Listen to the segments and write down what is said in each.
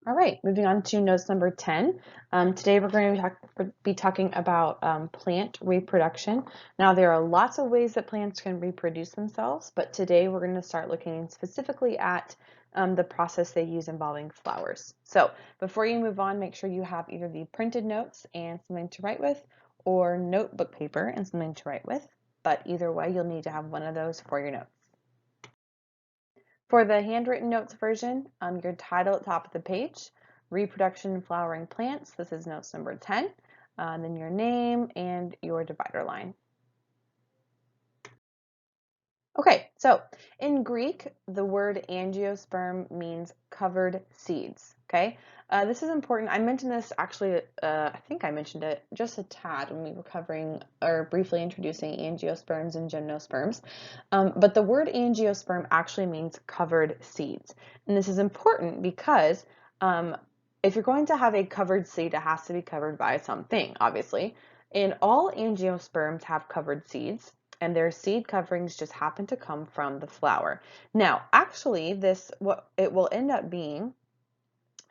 All right, moving on to notes number 10. Today we're going to be talking about plant reproduction. Now there are lots of ways that plants can reproduce themselves, but today we're going to start looking specifically at the process they use involving flowers. So before you move on, make sure you have either the printed notes and something to write with, or notebook paper and something to write with. But either way, you'll need to have one of those for your notes. For the handwritten notes version, your title at the top of the page, Reproduction Flowering Plants. This is notes number 10. Then your name and your divider line. Okay, so in Greek, the word angiosperm means covered seeds, okay? This is important. I mentioned this actually, I think I mentioned it just a tad when we were covering or briefly introducing angiosperms and gymnosperms. But the word angiosperm actually means covered seeds. And this is important because if you're going to have a covered seed, it has to be covered by something, obviously. And all angiosperms have covered seeds, and their seed coverings just happen to come from the flower. Now, actually, what it will end up being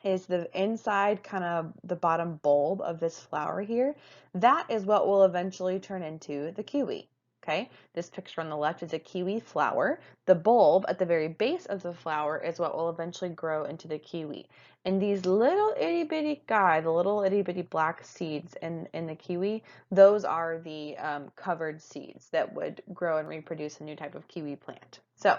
is the inside, kind of the bottom bulb of this flower here. That is what will eventually turn into the kiwi. Okay, this picture on the left is a kiwi flower. The bulb at the very base of the flower is what will eventually grow into the kiwi. And these little itty bitty the little itty bitty black seeds in the kiwi, those are the covered seeds that would grow and reproduce a new type of kiwi plant. So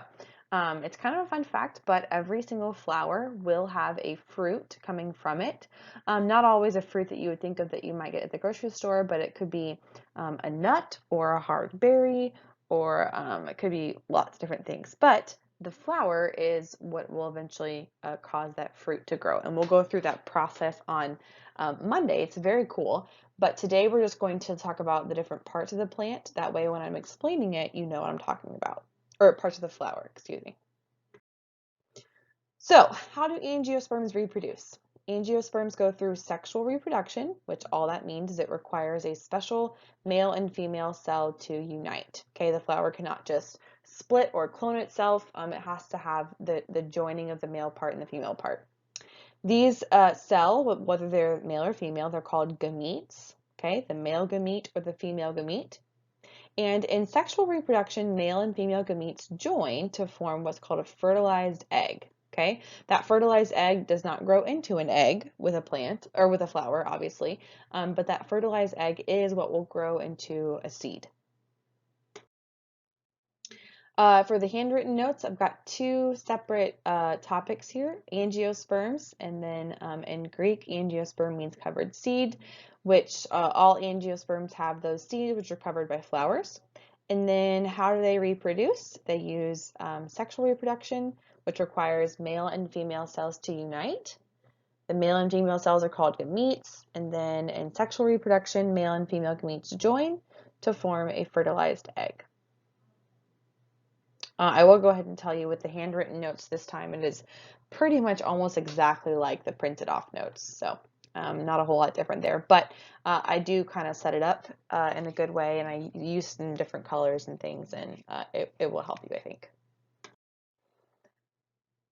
it's kind of a fun fact, but every single flower will have a fruit coming from it. Not always a fruit that you would think of that you might get at the grocery store, but it could be a nut or a hard berry, or it could be lots of different things. But the flower is what will eventually cause that fruit to grow. And we'll go through that process on Monday. It's very cool. But today we're just going to talk about the different parts of the plant. That way when I'm explaining it, you know what I'm talking about. Or parts of the flower, excuse me. So, how do angiosperms reproduce? Angiosperms go through sexual reproduction, which all that means is it requires a special male and female cell to unite. Okay, the flower cannot just split or clone itself. It has to have the joining of the male part and the female part. These cell, whether they're male or female, they're called gametes. Okay, the male gamete or the female gamete. And in sexual reproduction, male and female gametes join to form what's called a fertilized egg. Okay, that fertilized egg does not grow into an egg with a plant or with a flower, obviously, but that fertilized egg is what will grow into a seed. For the handwritten notes, I've got two separate topics here, angiosperms, and then in Greek, angiosperm means covered seed, which all angiosperms have those seeds which are covered by flowers. And then how do they reproduce? They use sexual reproduction, which requires male and female cells to unite. The male and female cells are called gametes, and then in sexual reproduction, male and female gametes join to form a fertilized egg. I will go ahead and tell you with the handwritten notes this time, it is pretty much almost exactly like the printed off notes. So not a whole lot different there, but I do kind of set it up in a good way, and I use some different colors and things, and it will help you, I think.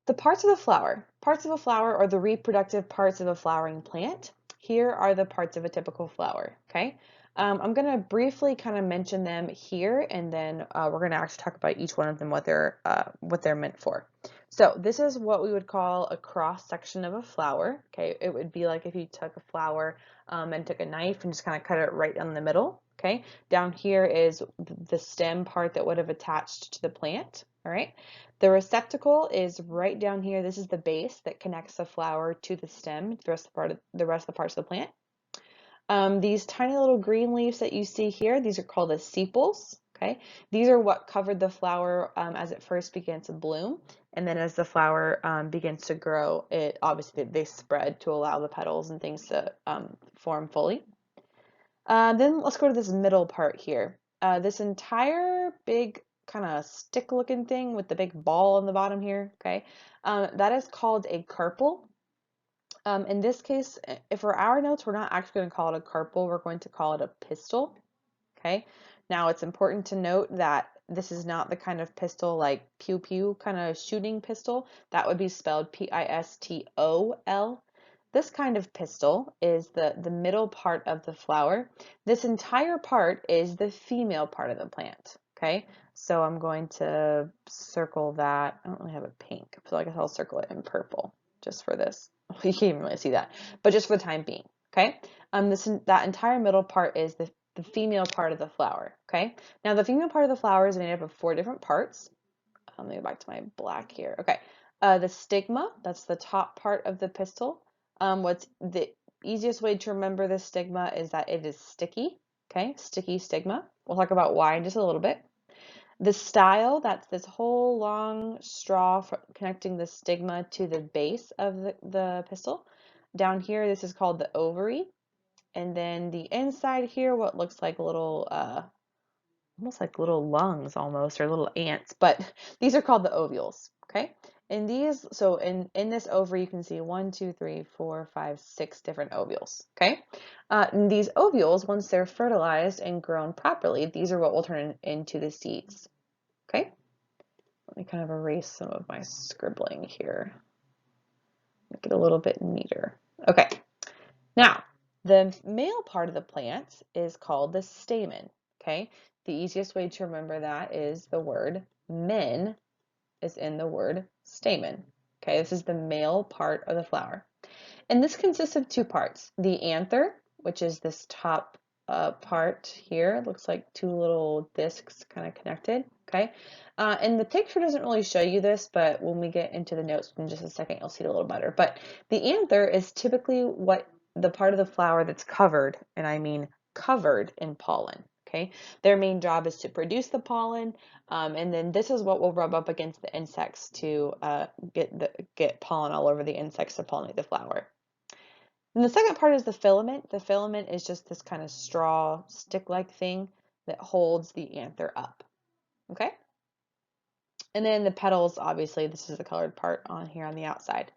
The parts of the flower. Parts of a flower are the reproductive parts of a flowering plant. Here are the parts of a typical flower, okay? I'm going to briefly kind of mention them here, and then we're going to actually talk about each one of them, what they're meant for. So this is what we would call a cross section of a flower. Okay, it would be like if you took a flower and took a knife and just kind of cut it right down the middle. Okay, down here is the stem part that would have attached to the plant. All right, the receptacle is right down here. This is the base that connects the flower to the stem, the rest of the parts of the plant. These tiny little green leaves that you see here, these are called the sepals. Okay, these are what covered the flower as it first began to bloom, and then as the flower begins to grow, it obviously they spread to allow the petals and things to form fully. Then let's go to this middle part here. This entire big kind of stick-looking thing with the big ball on the bottom here. Okay, that is called a carpel. In this case, if for our notes, we're not actually going to call it a carpel, we're going to call it a pistil. Okay, now it's important to note that this is not the kind of pistol like pew pew kind of shooting pistol. That would be spelled P-I-S-T-O-L. this kind of pistil is the middle part of the flower. This entire part is the female part of the plant, okay? So I'm going to circle that. I don't really have a pink, so I guess I'll circle it in purple just for this. You can't even really see that, but just for the time being, okay? That entire middle part is the female part of the flower, okay? Now the female part of the flower is made up of 4 different parts. Let me go back to my black here. Okay, the stigma, that's the top part of the pistil. What's the easiest way to remember this stigma is that it is sticky, okay? Sticky stigma. We'll talk about why in just a little bit. The style, that's this whole long straw connecting the stigma to the base of the pistil. Down here, this is called the ovary. And then the inside here, what looks like little, almost like little lungs almost, or little ants, but these are called the ovules, okay? And these, so in this ovary, you can see 1, 2, 3, 4, 5, 6 different ovules, okay? And these ovules, once they're fertilized and grown properly, these are what will turn into the seeds, okay? Let me kind of erase some of my scribbling here. Make it a little bit neater. Okay, now, the male part of the plant is called the stamen, okay? The easiest way to remember that is the word men is in the word stamen, okay? This is the male part of the flower. And this consists of 2 parts. The anther, which is this top part here. It looks like 2 little discs kind of connected, okay? And the picture doesn't really show you this, but when we get into the notes in just a second, you'll see it a little better. But the anther is typically the part of the flower that's covered, and I mean covered in pollen, okay? Their main job is to produce the pollen, and then this is what will rub up against the insects to get pollen all over the insects to pollinate the flower. And the second part is the filament. The filament is just this kind of straw stick-like thing that holds the anther up, okay? And then the petals, obviously, this is the colored part on here on the outside.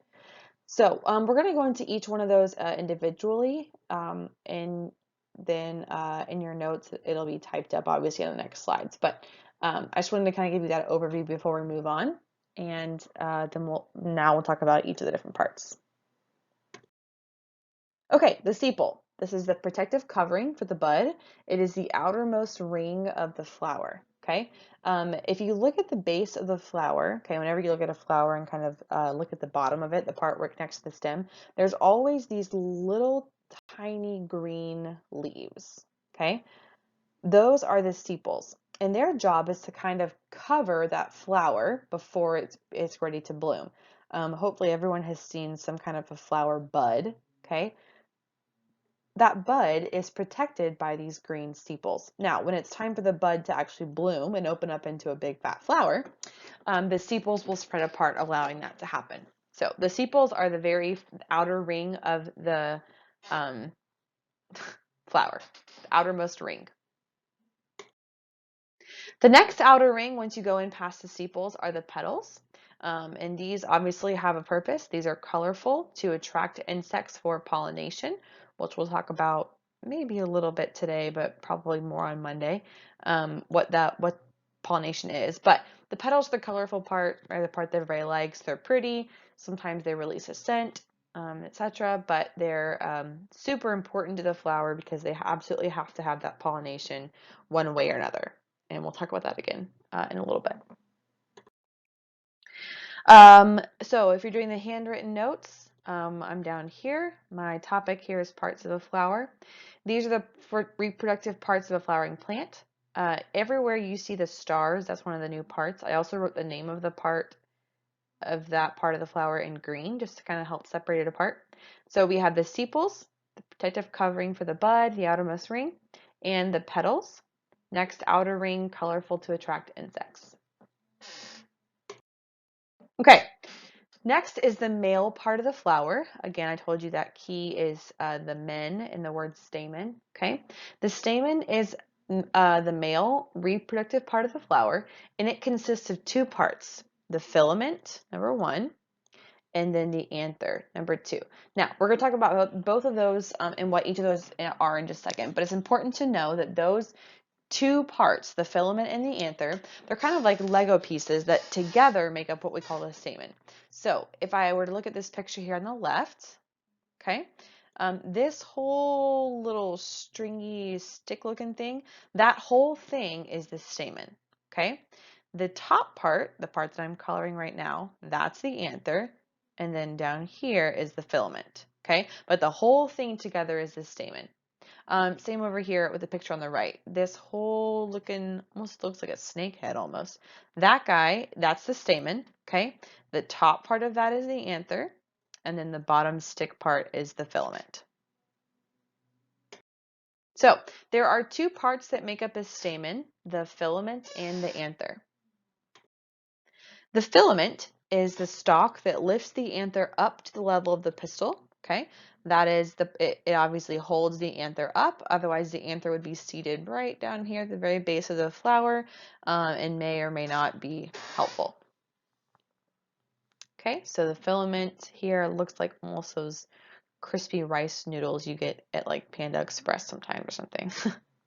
So we're going to go into each one of those individually, and then in your notes, it'll be typed up, obviously, on the next slides. But I just wanted to kind of give you that overview before we move on, and then we'll talk about each of the different parts. Okay, the sepal. This is the protective covering for the bud. It is the outermost ring of the flower, okay? If you look at the base of the flower, okay, whenever you look at a flower and kind of look at the bottom of it, the part where it connects to the stem, there's always these little tiny green leaves, okay? Those are the sepals, and their job is to kind of cover that flower before it's ready to bloom. Hopefully everyone has seen some kind of a flower bud, okay? That bud is protected by these green sepals. Now, when it's time for the bud to actually bloom and open up into a big fat flower, the sepals will spread apart, allowing that to happen. So the sepals are the very outer ring of the flower, the outermost ring. The next outer ring, once you go in past the sepals, are the petals. And these obviously have a purpose. These are colorful to attract insects for pollination, which we'll talk about maybe a little bit today, but probably more on Monday, what pollination is. But the petals, the colorful part, are the part that everybody likes. They're pretty. Sometimes they release a scent, etc. But they're super important to the flower because they absolutely have to have that pollination one way or another. And we'll talk about that again in a little bit. So if you're doing the handwritten notes, I'm down here. My topic here is parts of a flower. These are the reproductive parts of a flowering plant. Everywhere you see the stars, that's one of the new parts. I also wrote the name of that part of the flower in green, just to kind of help separate it apart. So we have the sepals, the protective covering for the bud, the outermost ring, and the petals. Next, outer ring, colorful to attract insects. Okay, next is the male part of the flower. Again, I told you that key is the men in the word stamen, okay? The stamen is the male reproductive part of the flower, and it consists of 2 parts, the filament, number 1, and then the anther, number 2. Now, we're going to talk about both of those and what each of those are in just a second, but it's important to know that those 2 parts, the filament and the anther, they're kind of like Lego pieces that together make up what we call the stamen. So if I were to look at this picture here on the left, okay? This whole little stringy stick-looking thing, that whole thing is the stamen, okay? The top part, the part that I'm coloring right now, that's the anther, and then down here is the filament, okay? But the whole thing together is the stamen. Same over here with the picture on the right. This whole looking, almost looks like a snake head almost. That guy, that's the stamen, okay? The top part of that is the anther, and then the bottom stick part is the filament. So there are two parts that make up a stamen, the filament and the anther. The filament is the stalk that lifts the anther up to the level of the pistil, okay? That is, it obviously holds the anther up, otherwise the anther would be seated right down here at the very base of the flower and may or may not be helpful. Okay, so the filament here looks like almost those crispy rice noodles you get at like Panda Express sometimes or something.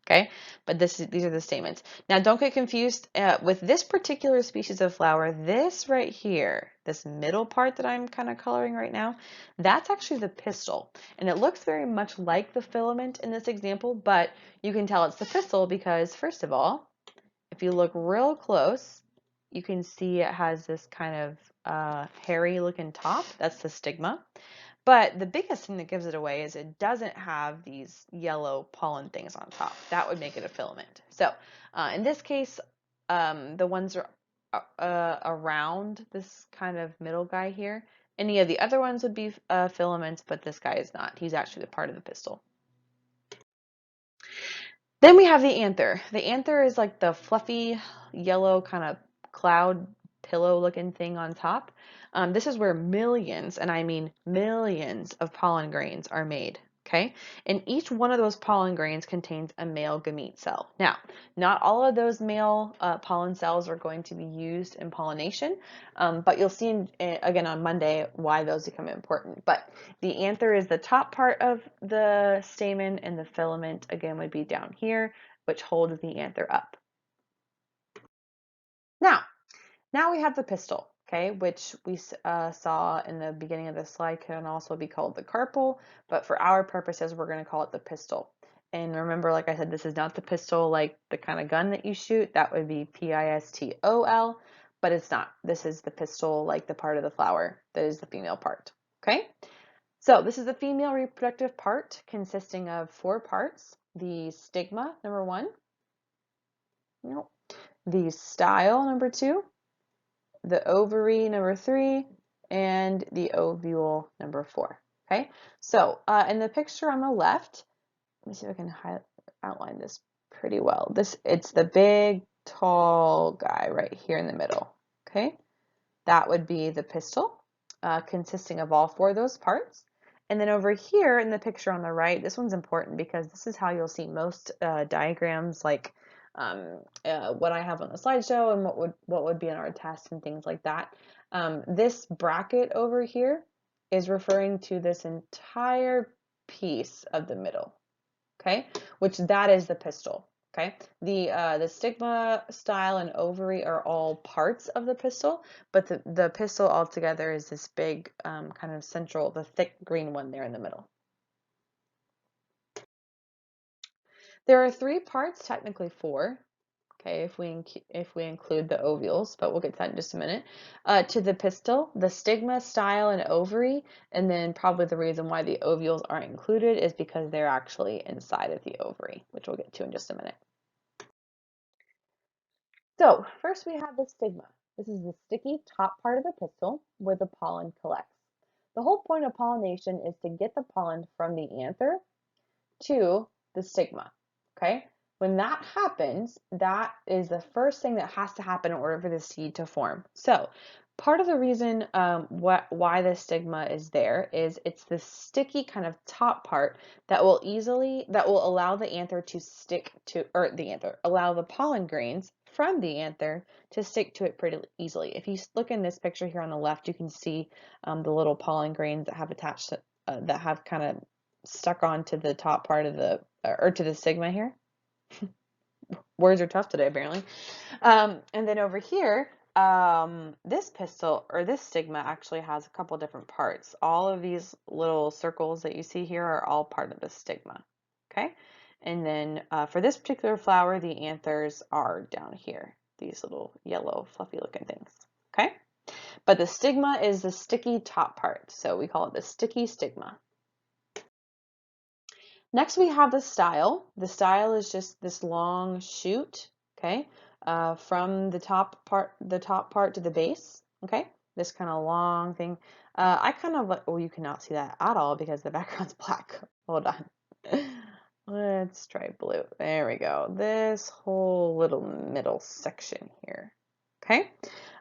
Okay, but these are the stamens. Now don't get confused with this particular species of flower. This right here, this middle part that I'm kind of coloring right now, that's actually the pistil, and it looks very much like the filament in this example, but you can tell it's the pistil because, first of all, if you look real close, you can see it has this kind of hairy looking top. That's the stigma. But the biggest thing that gives it away is it doesn't have these yellow pollen things on top. That would make it a filament. So in this case, the ones are around this kind of middle guy here. Any of the other ones would be filaments, but this guy is not. He's actually the part of the pistil. Then we have the anther. The anther is like the fluffy yellow kind of cloud pillow looking thing on top. This is where millions, and I mean millions of pollen grains are made. Okay, and each one of those pollen grains contains a male gamete cell. Now, not all of those male pollen cells are going to be used in pollination, but you'll see again on Monday why those become important. But the anther is the top part of the stamen, and the filament again would be down here, which holds the anther up. Now we have the pistil, okay, which we saw in the beginning of the slide can also be called the carpel, but for our purposes, we're going to call it the pistil. And remember, like I said, this is not the pistol like the kind of gun that you shoot. That would be P-I-S-T-O-L, but it's not. This is the pistil like the part of the flower that is the female part, okay? So this is the female reproductive part consisting of 4 parts. The stigma, number 1. Nope. The style, number 2. The ovary, number 3, and the ovule, number 4. Okay, so in the picture on the left, let me see if I can outline this pretty well. It's the big, tall guy right here in the middle. Okay, that would be the pistil, consisting of all 4 of those parts. And then over here in the picture on the right, this one's important because this is how you'll see most diagrams like what I have on the slideshow and what would be in our test and things like that. This bracket over here is referring to this entire piece of the middle, okay? Which that is the pistil, okay? The stigma, style, and ovary are all parts of the pistil, but the pistil altogether is this big kind of central, the thick green one there in the middle. There are 3 parts, technically 4, okay, if we include the ovules, but we'll get to that in just a minute, to the pistil, the stigma, style, and ovary, and then probably the reason why the ovules aren't included is because they're actually inside of the ovary, which we'll get to in just a minute. So first we have the stigma. This is the sticky top part of the pistil where the pollen collects. The whole point of pollination is to get the pollen from the anther to the stigma, okay? When that happens, that is the first thing that has to happen in order for the seed to form. So part of the reason why the stigma is there is it's the sticky kind of top part that will allow the anther to stick to, or the anther, allow the pollen grains from the anther to stick to it pretty easily. If you look in this picture here on the left, you can see the little pollen grains that have attached to, that have kind of stuck onto the top part of the, or to the stigma here. Words are tough today, apparently. And then over here, this pistil or this stigma actually has a couple different parts. All of these little circles that you see here are all part of the stigma. Okay, and then for this particular flower, the anthers are down here, these little yellow fluffy looking things. Okay, but the stigma is the sticky top part, so we call it the sticky stigma. Next we have the style. The style is just this long shoot, okay, from the top part to the base, okay, this kind of long thing. I kind of like, oh, you cannot see that at all because the background's black. Hold on. Let's try blue. There we go. This whole little middle section here, okay.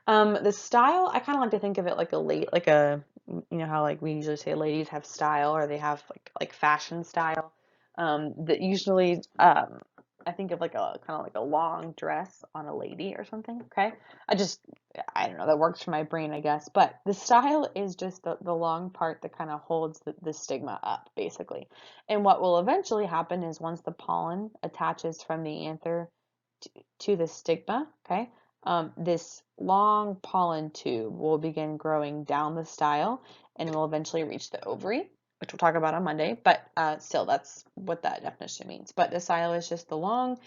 The style, I kind of like to think of it like you know how like we usually say ladies have style or they have like fashion style. That usually I think of like a kind of like a long dress on a lady or something. Okay, I don't know, that works for my brain, I guess. But the style is just the long part that kind of holds the stigma up, basically. And what will eventually happen is once the pollen attaches from the anther to the stigma, okay, this long pollen tube will begin growing down the style and will eventually reach the ovary, which we'll talk about on Monday, but still, that's what that definition means. But the style is just the long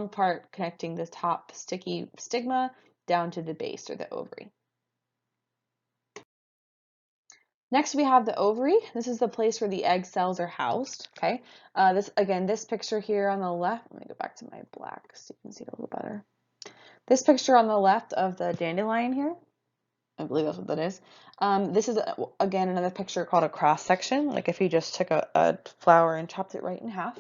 part connecting the top sticky stigma down to the base or the ovary. Next, we have the ovary. This is the place where the egg cells are housed. Okay. This picture here on the left. Let me go back to my black so you can see it a little better. This picture on the left of the dandelion here, I believe that's what that is. This is, again, another picture called a cross section, like if you just took a flower and chopped it right in half.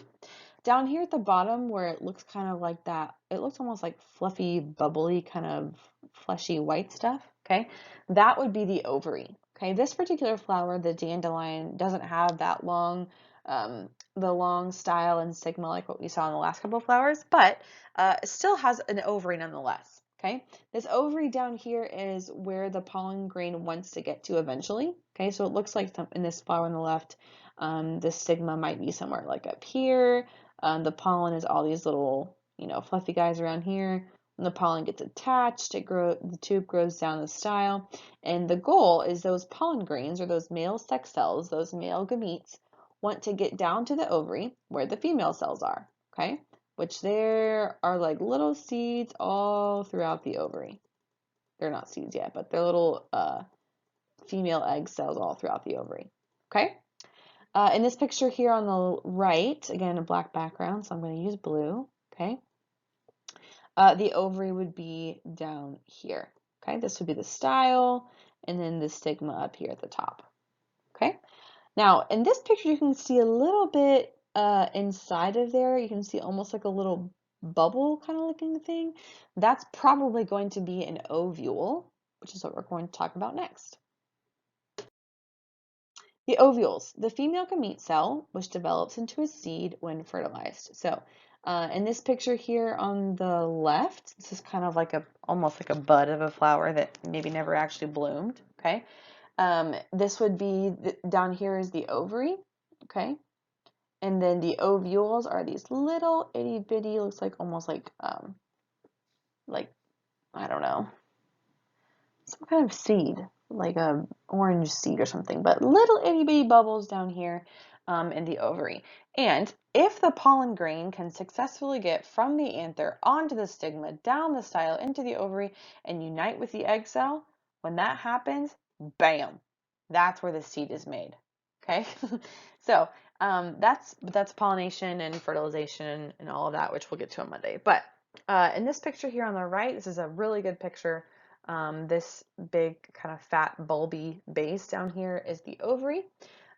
Down here at the bottom where it looks kind of like that, it looks almost like fluffy, bubbly, kind of fleshy white stuff, okay? That would be the ovary, okay? This particular flower, the dandelion, doesn't have that long, the long style and stigma like what we saw in the last couple of flowers, but it still has an ovary nonetheless, okay? This ovary down here is where the pollen grain wants to get to eventually, okay? So it looks like in this flower on the left, the stigma might be somewhere like up here. The pollen is all these little, you know, fluffy guys around here. When the pollen gets attached, the tube grows down the style, and the goal is those pollen grains or those male sex cells, those male gametes, want to get down to the ovary where the female cells are, okay? Which there are like little seeds all throughout the ovary. They're not seeds yet, but they're little female egg cells all throughout the ovary, okay? In this picture here on the right, again, a black background, so I'm going to use blue, okay? The ovary would be down here, okay? This would be the style, and then the stigma up here at the top, okay? Now, in this picture, you can see a little bit inside of there. You can see almost like a little bubble kind of looking thing. That's probably going to be an ovule, which is what we're going to talk about next. The ovules, the female gamete cell, which develops into a seed when fertilized. So in this picture here on the left, this is kind of like almost like a bud of a flower that maybe never actually bloomed, okay? This would be, down here is the ovary, okay? And then the ovules are these little itty bitty, looks like almost like, I don't know, some kind of seed, like a orange seed or something, but little itty bitty bubbles down here in the ovary. And if the pollen grain can successfully get from the anther onto the stigma, down the style into the ovary, and unite with the egg cell, when that happens, bam, that's where the seed is made. Okay, so that's pollination and fertilization and all of that, which we'll get to on Monday. But in this picture here on the right, this is a really good picture. This big kind of fat bulby base down here is the ovary,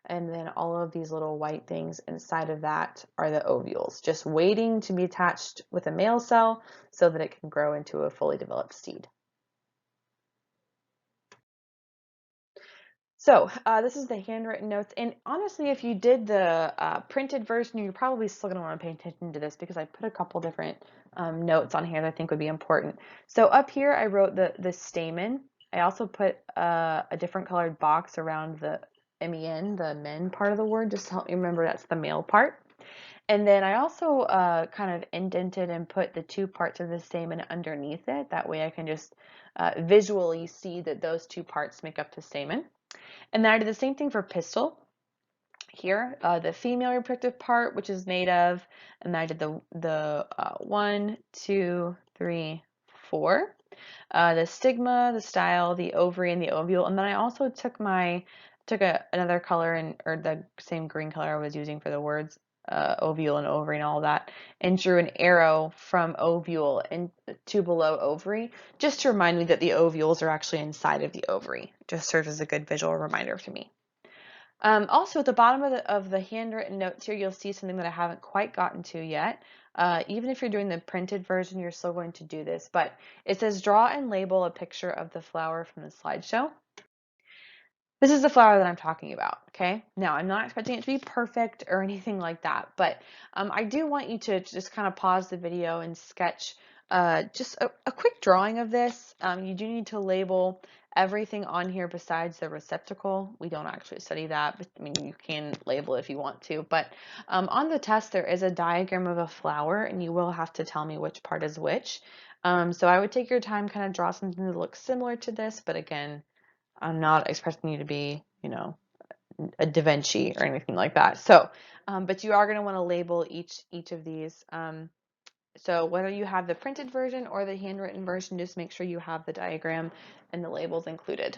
and then all of these little white things inside of that are the ovules, just waiting to be attached with a male cell so that it can grow into a fully developed seed. So this is the handwritten notes, and honestly, if you did the printed version, you're probably still going to want to pay attention to this because I put a couple different notes on here that I think would be important. So up here, I wrote the stamen. I also put a different colored box around the men, the men part of the word, just to help me remember that's the male part. And then I also kind of indented and put the two parts of the stamen underneath it. That way I can just visually see that those two parts make up the stamen. And then I did the same thing for pistil here, the female reproductive part, which is made of, and then I did the 1, 2, 3, 4. The stigma, the style, the ovary, and the ovule. And then I also took another color or the same green color I was using for the words ovule and ovary and all that, and drew an arrow from ovule and to below ovary, just to remind me that the ovules are actually inside of the ovary. Just serves as a good visual reminder to me. Also, at the bottom of the handwritten notes here, you'll see something that I haven't quite gotten to yet. Even if you're doing the printed version, you're still going to do this, but it says draw and label a picture of the flower from the slideshow. This is the flower that I'm talking about, okay? Now, I'm not expecting it to be perfect or anything like that, but I do want you to just kind of pause the video and sketch just a quick drawing of this. You do need to label everything on here besides the receptacle. We don't actually study that, but I mean, you can label if you want to, but on the test, there is a diagram of a flower, and you will have to tell me which part is which. So I would take your time, kind of draw something that looks similar to this, but again, I'm not expecting you to be, a Da Vinci or anything like that. So, but you are going to want to label each of these. So whether you have the printed version or the handwritten version, just make sure you have the diagram and the labels included.